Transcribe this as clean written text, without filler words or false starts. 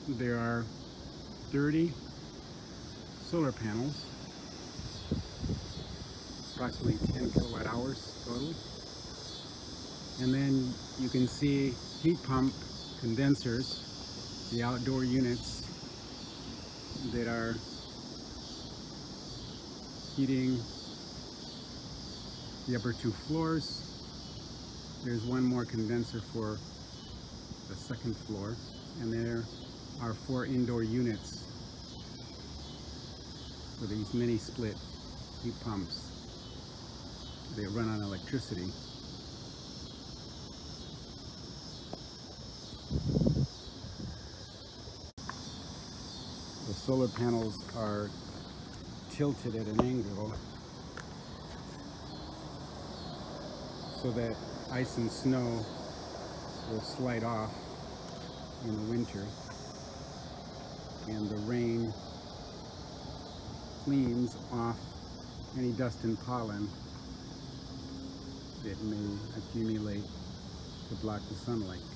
there are 30 solar panels, approximately 10 kilowatt hours total. And then you can see heat pump condensers, the outdoor units that are heating the upper 2 floors. There's one more condenser for the 2nd floor, and there are 4 indoor units for these mini split heat pumps. They run on electricity. The solar panels are tilted at an angle so that ice and snow will slide off in the winter, and the rain cleans off any dust and pollen that may accumulate to block the sunlight.